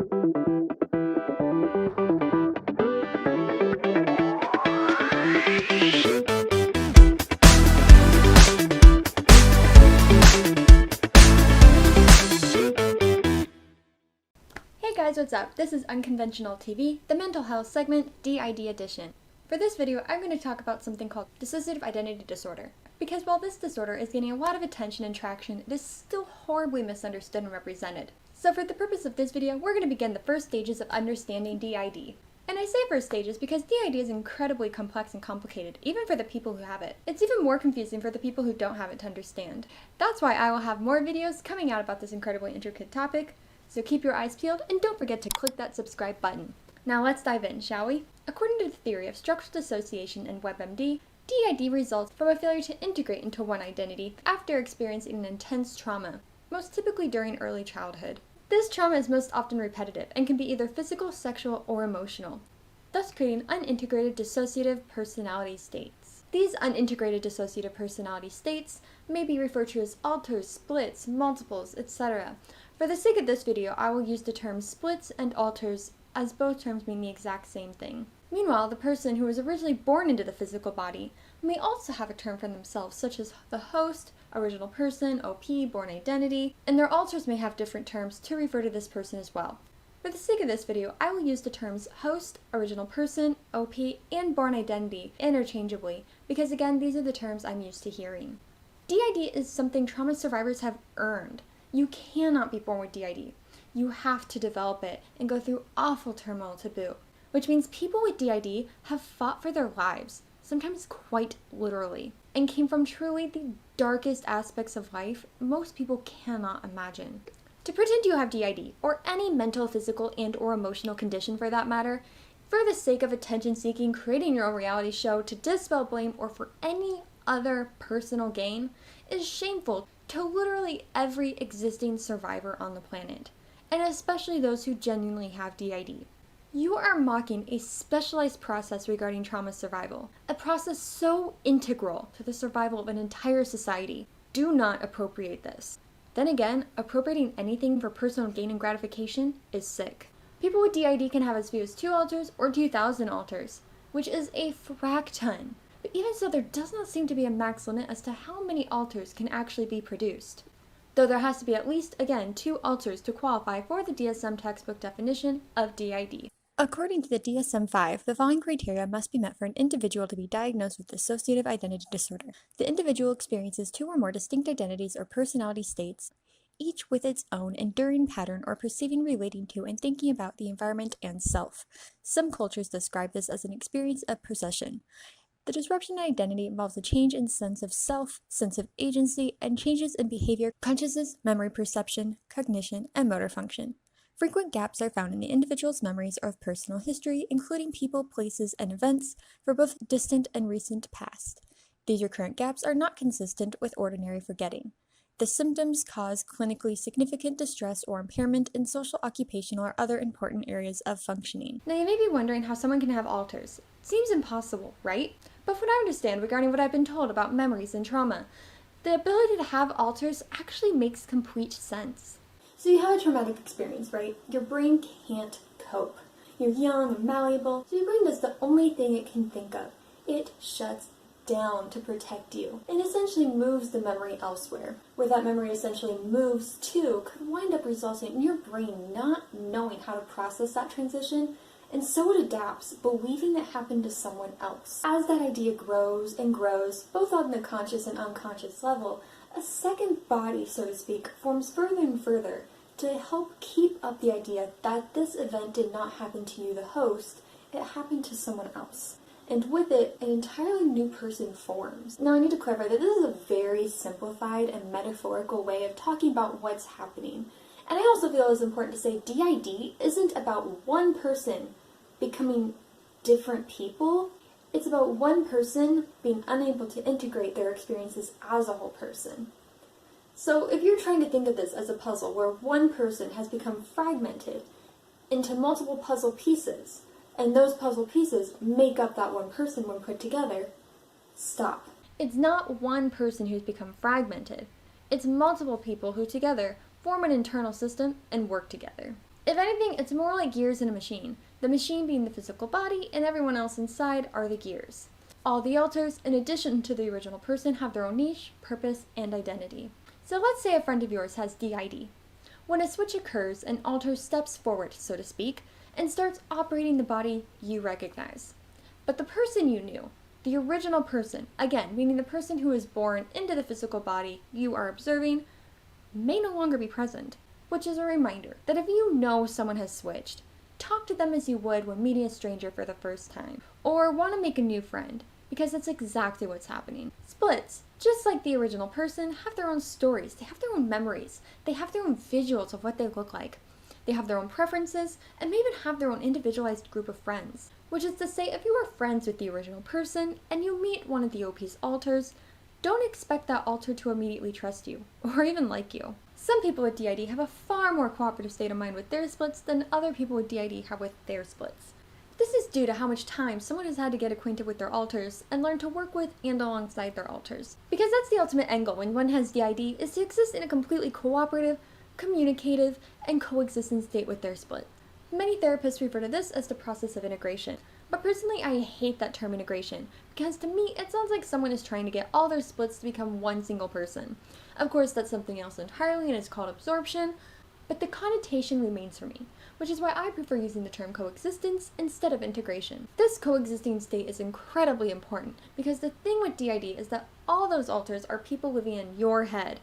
Hey guys, what's up? This is Unconventional TV, the mental health segment, D.I.D edition. For this video, I'm going to talk about something called Dissociative Identity Disorder. Because while this disorder is getting a lot of attention and traction, it is still horribly misunderstood and represented. So for the purpose of this video, we're going to begin the first stages of understanding D.I.D. And I say first stages because D.I.D is incredibly complex and complicated, even for the people who have it. It's even more confusing for the people who don't have it to understand. That's why I will have more videos coming out about this incredibly intricate topic. So keep your eyes peeled and don't forget to click that subscribe button. Now let's dive in, shall we? According to the theory of structural dissociation and WebMD, D.I.D results from a failure to integrate into one identity after experiencing an intense trauma, most typically during early childhood. This trauma is most often repetitive and can be either physical, sexual, or emotional, thus creating unintegrated dissociative personality states. These unintegrated dissociative personality states may be referred to as alters, splits, multiples, etc. For the sake of this video, I will use the terms splits and alters as both terms mean the exact same thing. Meanwhile, the person who was originally born into the physical body may also have a term for themselves, such as the host, original person, OP, born identity, and their alters may have different terms to refer to this person as well. For the sake of this video, I will use the terms host, original person, OP, and born identity interchangeably, because again, these are the terms I'm used to hearing. D.I.D is something trauma survivors have earned. You cannot be born with D.I.D. You have to develop it and go through awful turmoil to boot, which means people with D.I.D have fought for their lives, sometimes quite literally, and came from truly the darkest aspects of life most people cannot imagine. To pretend you have D.I.D, or any mental, physical, and/or emotional condition for that matter, for the sake of attention-seeking, creating your own reality show to dispel blame or for any other personal gain, is shameful to literally every existing survivor on the planet, and especially those who genuinely have D.I.D. You are mocking a specialized process regarding trauma survival, a process so integral to the survival of an entire society. Do not appropriate this. Then again, appropriating anything for personal gain and gratification is sick. People with D.I.D can have as few as 2 alters or 2,000 alters, which is a frac-ton. But even so, there does not seem to be a max limit as to how many alters can actually be produced. Though there has to be at least, again, 2 alters to qualify for the DSM textbook definition of D.I.D. According to the DSM-5, the following criteria must be met for an individual to be diagnosed with dissociative identity disorder. The individual experiences 2 or more distinct identities or personality states, each with its own enduring pattern or perceiving, relating to, and thinking about the environment and self. Some cultures describe this as an experience of possession. The disruption in identity involves a change in sense of self, sense of agency, and changes in behavior, consciousness, memory perception, cognition, and motor function. Frequent gaps are found in the individual's memories of personal history, including people, places, and events for both distant and recent past. These recurrent gaps are not consistent with ordinary forgetting. The symptoms cause clinically significant distress or impairment in social, occupational, or other important areas of functioning. Now you may be wondering how someone can have alters. It seems impossible, right? But from what I understand regarding what I've been told about memories and trauma, the ability to have alters actually makes complete sense. So you have a traumatic experience, right? Your brain can't cope. You're young and malleable, so your brain does the only thing it can think of. It shuts down to protect you and essentially moves the memory elsewhere. Where that memory essentially moves to could wind up resulting in your brain not knowing how to process that transition, and so it adapts, believing it happened to someone else. As that idea grows and grows, both on the conscious and unconscious level, a second body, so to speak, forms further and further to help keep up the idea that this event did not happen to you, the host, it happened to someone else. And with it, an entirely new person forms. Now I need to clarify that this is a very simplified and metaphorical way of talking about what's happening. And I also feel it's important to say D.I.D isn't about one person becoming different people. It's about one person being unable to integrate their experiences as a whole person. So if you're trying to think of this as a puzzle where one person has become fragmented into multiple puzzle pieces, and those puzzle pieces make up that one person when put together, stop. It's not one person who's become fragmented. It's multiple people who together form an internal system and work together. If anything, it's more like gears in a machine, the machine being the physical body and everyone else inside are the gears. All the alters, in addition to the original person, have their own niche, purpose, and identity. So let's say a friend of yours has D.I.D. When a switch occurs, an alter steps forward, so to speak, and starts operating the body you recognize. But the person you knew, the original person, again, meaning the person who was born into the physical body you are observing, may no longer be present. Which is a reminder that if you know someone has switched, talk to them as you would when meeting a stranger for the first time, or want to make a new friend, because that's exactly what's happening. Splits, just like the original person, have their own stories, they have their own memories, they have their own visuals of what they look like. They have their own preferences, and may even have their own individualized group of friends. Which is to say, if you are friends with the original person, and you meet one of the OP's alters, don't expect that alter to immediately trust you, or even like you. Some people with D.I.D. have a far more cooperative state of mind with their splits than other people with D.I.D. have with their splits. This is due to how much time someone has had to get acquainted with their alters and learn to work with and alongside their alters. Because that's the ultimate end goal when one has D.I.D. is to exist in a completely cooperative, communicative, and coexistent state with their split. Many therapists refer to this as the process of integration. But personally, I hate that term integration, because to me, it sounds like someone is trying to get all their splits to become one single person. Of course, that's something else entirely, and it's called absorption, but the connotation remains for me, which is why I prefer using the term coexistence instead of integration. This coexisting state is incredibly important, because the thing with D.I.D. is that all those alters are people living in your head.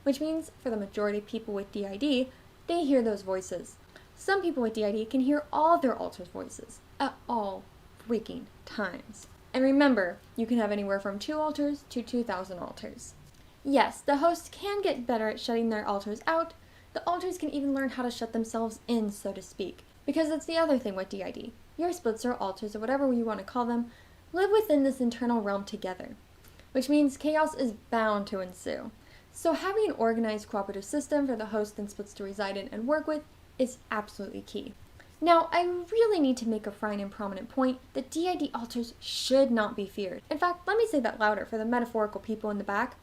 Which means, for the majority of people with D.I.D., they hear those voices. Some people with D.I.D. can hear all their alters' voices, at all freaking times. And remember, you can have anywhere from 2 alters to 2,000 alters. Yes, the host can get better at shutting their alters out. The alters can even learn how to shut themselves in, so to speak. Because that's the other thing with D.I.D. Your splits or alters, or whatever you want to call them, live within this internal realm together. Which means chaos is bound to ensue. So having an organized cooperative system for the host and splits to reside in and work with is absolutely key. Now, I really need to make a fine and prominent point that D.I.D. alters should not be feared. In fact, let me say that louder for the metaphorical people in the back.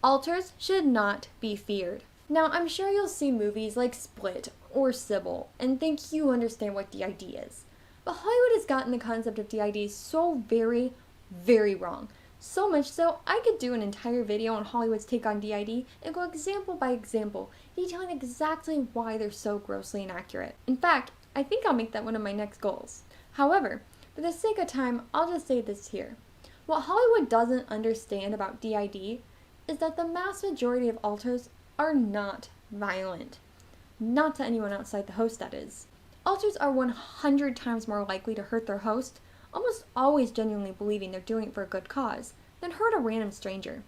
Alters should not be feared. Now, I'm sure you'll see movies like Split or Sybil and think you understand what D.I.D. is. But Hollywood has gotten the concept of D.I.D. so very, very wrong. So much so, I could do an entire video on Hollywood's take on D.I.D. and go example by example, detailing exactly why they're so grossly inaccurate. In fact, I think I'll make that one of my next goals. However, for the sake of time, I'll just say this here. What Hollywood doesn't understand about D.I.D. is that the mass majority of alters are not violent. Not to anyone outside the host, that is. Alters are 100 times more likely to hurt their host, almost always genuinely believing they're doing it for a good cause, than hurt a random stranger.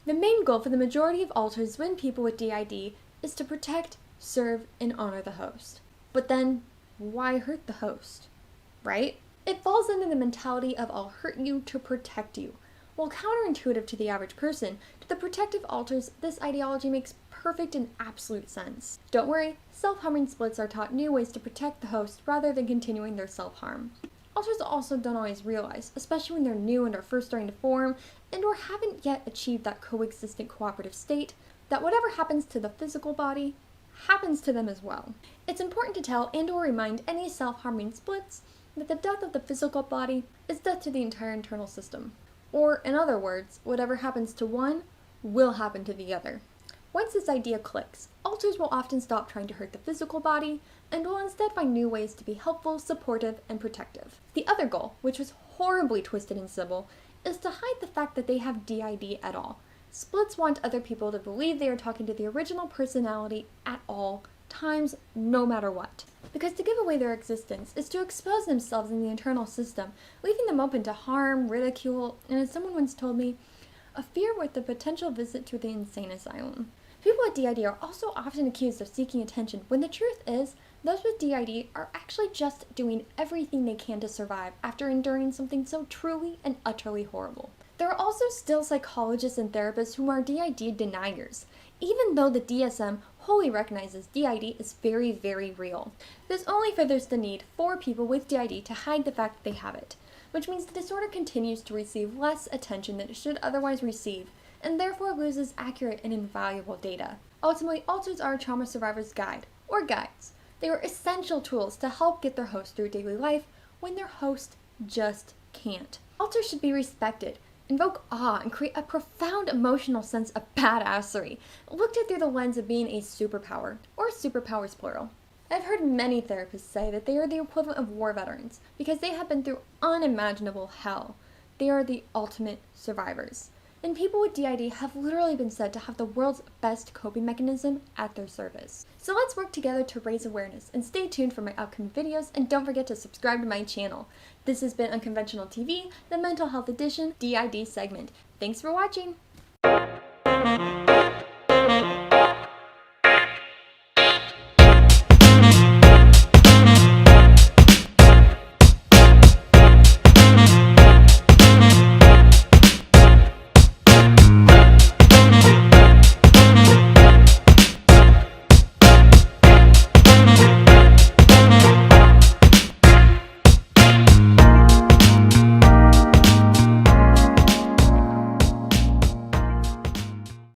The main goal for the majority of alters when people with D.I.D. is to protect, serve, and honor the host. But then, why hurt the host? Right? It falls under the mentality of I'll hurt you to protect you. While counterintuitive to the average person, to the protective alters, this ideology makes perfect and absolute sense. Don't worry, self-harming splits are taught new ways to protect the host rather than continuing their self-harm. Alters also don't always realize, especially when they're new and are first starting to form, and or haven't yet achieved that coexistent cooperative state, that whatever happens to the physical body happens to them as well. It's important to tell and or remind any self-harming splits that the death of the physical body is death to the entire internal system. Or, in other words, whatever happens to one will happen to the other. Once this idea clicks, alters will often stop trying to hurt the physical body and will instead find new ways to be helpful, supportive, and protective. The other goal, which was horribly twisted in Sybil, is to hide the fact that they have D.I.D. at all. Splits want other people to believe they are talking to the original personality at all times, no matter what. Because to give away their existence is to expose themselves in the internal system, leaving them open to harm, ridicule, and as someone once told me, a fear with the potential visit to the insane asylum. People with D.I.D. are also often accused of seeking attention, when the truth is, those with D.I.D. are actually just doing everything they can to survive after enduring something so truly and utterly horrible. There are also still psychologists and therapists who are D.I.D. deniers, even though the DSM wholly recognizes D.I.D. is very, very real. This only furthers the need for people with D.I.D. to hide the fact that they have it, which means the disorder continues to receive less attention than it should otherwise receive, and therefore loses accurate and invaluable data. Ultimately, alters are a trauma survivor's guide, or guides. They are essential tools to help get their host through daily life when their host just can't. Alters should be respected, invoke awe, and create a profound emotional sense of badassery, looked at through the lens of being a superpower, or superpowers plural. I've heard many therapists say that they are the equivalent of war veterans because they have been through unimaginable hell. They are the ultimate survivors. And people with D.I.D have literally been said to have the world's best coping mechanism at their service. So let's work together to raise awareness, and stay tuned for my upcoming videos, and don't forget to subscribe to my channel. This has been Unconventional TV, the Mental Health Edition D.I.D segment. Thanks for watching!